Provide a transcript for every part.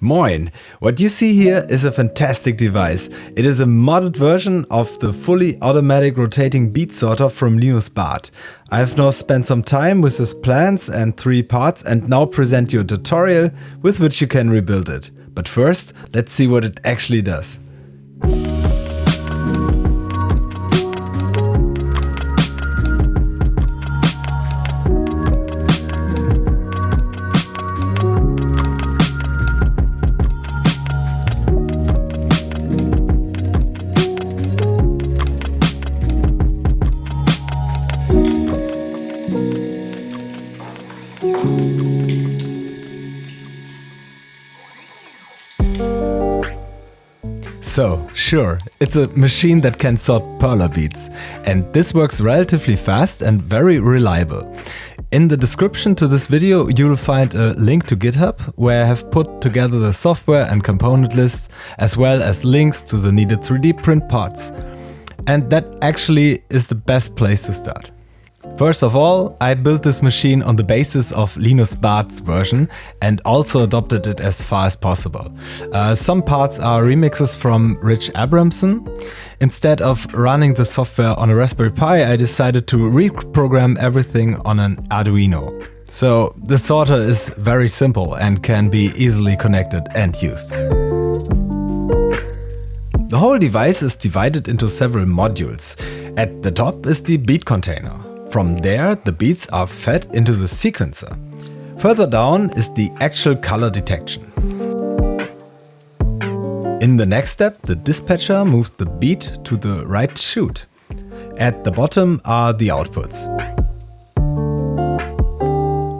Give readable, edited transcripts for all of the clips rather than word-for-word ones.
Moin! What you see here is a fantastic device. It is a modded version of the fully automatic rotating bead sorter from Linus Barth. I have now spent some time with his plans and 3 parts and now present you a tutorial with which you can rebuild it. But first, let's see what it actually does. So, sure, it's a machine that can sort Perler beads, and this works relatively fast and very reliable. In the description to this video you will find a link to GitHub where I have put together the software and component lists as well as links to the needed 3D print parts. And that actually is the best place to start. First of all, I built this machine on the basis of Linus Barth's version and also adopted it as far as possible. Some parts are remixes from Rich Abrahamson. Instead of running the software on a Raspberry Pi, I decided to reprogram everything on an Arduino. So the sorter is very simple and can be easily connected and used. The whole device is divided into several modules. At the top is the bead container. From there, the beads are fed into the sequencer. Further down is the actual color detection. In the next step, the dispatcher moves the bead to the right chute. At the bottom are the outputs.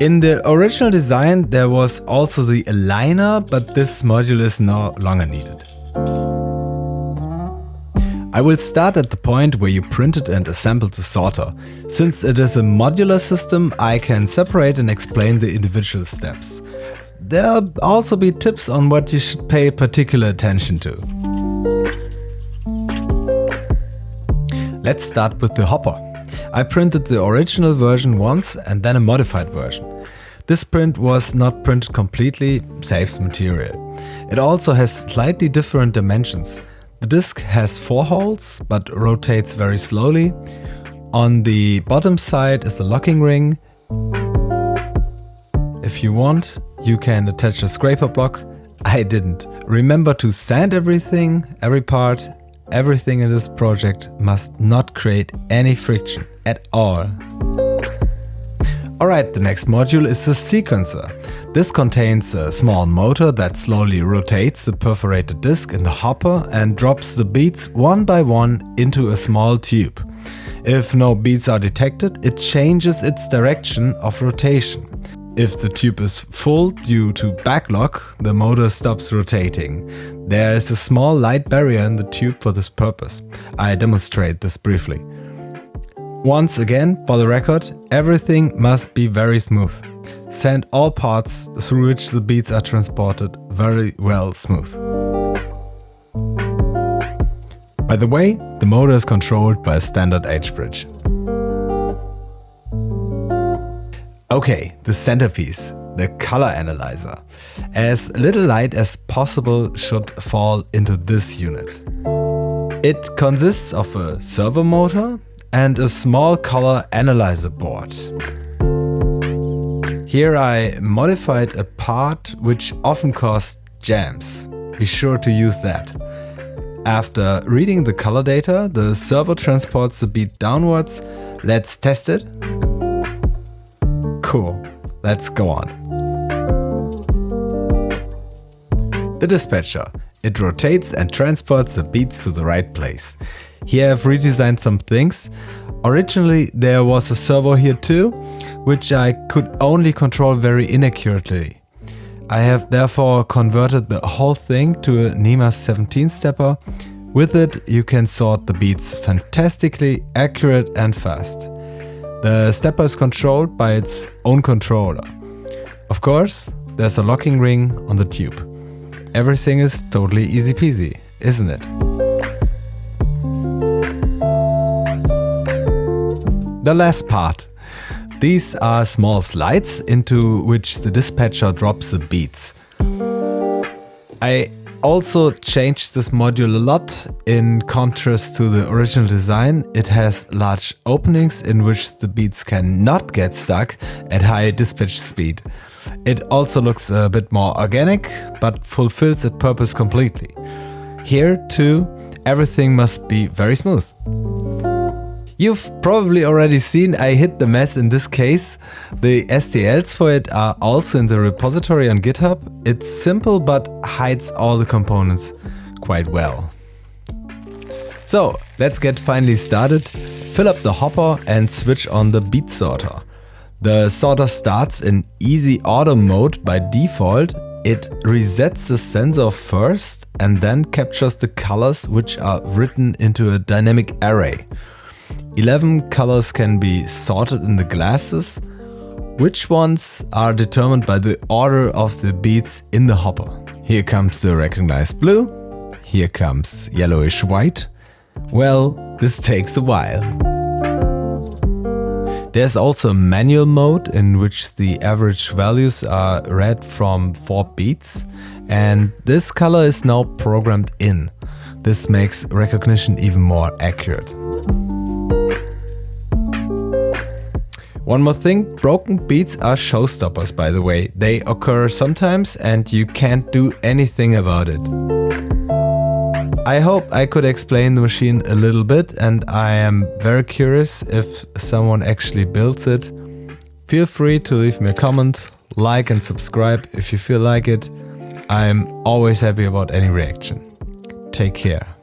In the original design, there was also the aligner, but this module is no longer needed. I will start at the point where you printed and assembled the sorter. Since it is a modular system, I can separate and explain the individual steps. There'll also be tips on what you should pay particular attention to. Let's start with the hopper. I printed the original version once and then a modified version. This print was not printed completely, saves material. It also has slightly different dimensions. The disc has 4 holes, but rotates very slowly. On the bottom side is the locking ring. If you want, you can attach a scraper block. I didn't. Remember to sand everything, every part. Everything in this project must not create any friction at all. Alright, the next module is the sequencer. This contains a small motor that slowly rotates the perforated disc in the hopper and drops the beads one by one into a small tube. If no beads are detected, it changes its direction of rotation. If the tube is full due to backlog, the motor stops rotating. There is a small light barrier in the tube for this purpose. I demonstrate this briefly. Once again, for the record, everything must be very smooth. Sand all parts through which the beads are transported very well smooth. By the way, the motor is controlled by a standard H-bridge. Okay, the centerpiece, the color analyzer. As little light as possible should fall into this unit. It consists of a servo motor and a small color analyzer board. Here I modified a part which often caused jams. Be sure to use that. After reading the color data, the servo transports the bead downwards. Let's test it. Cool, let's go on. The dispatcher. It rotates and transports the beads to the right place. Here I've redesigned some things. Originally there was a servo here too, which I could only control very inaccurately. I have therefore converted the whole thing to a NEMA 17 stepper. With it you can sort the beads fantastically accurate and fast. The stepper is controlled by its own controller. Of course, there's a locking ring on the tube. Everything is totally easy peasy, isn't it? The last part. These are small slides into which the dispatcher drops the beads. I also changed this module a lot in contrast to the original design. It has large openings in which the beads cannot get stuck at high dispatch speed. It also looks a bit more organic, but fulfills its purpose completely. Here too, everything must be very smooth. You've probably already seen I hid the mess in this case. The STLs for it are also in the repository on GitHub. It's simple but hides all the components quite well. So let's get finally started. Fill up the hopper and switch on the bead sorter. The sorter starts in easy auto mode by default. It resets the sensor first and then captures the colors which are written into a dynamic array. 11 colors can be sorted in the glasses, which ones are determined by the order of the beads in the hopper. Here comes the recognized blue, here comes yellowish white. Well, this takes a while. There's also a manual mode in which the average values are read from 4 beads, and this color is now programmed in. This makes recognition even more accurate. One more thing, broken beads are showstoppers, by the way. They occur sometimes and you can't do anything about it. I hope I could explain the machine a little bit, and I am very curious if someone actually builds it. Feel free to leave me a comment, like and subscribe if you feel like it. I'm always happy about any reaction. Take care.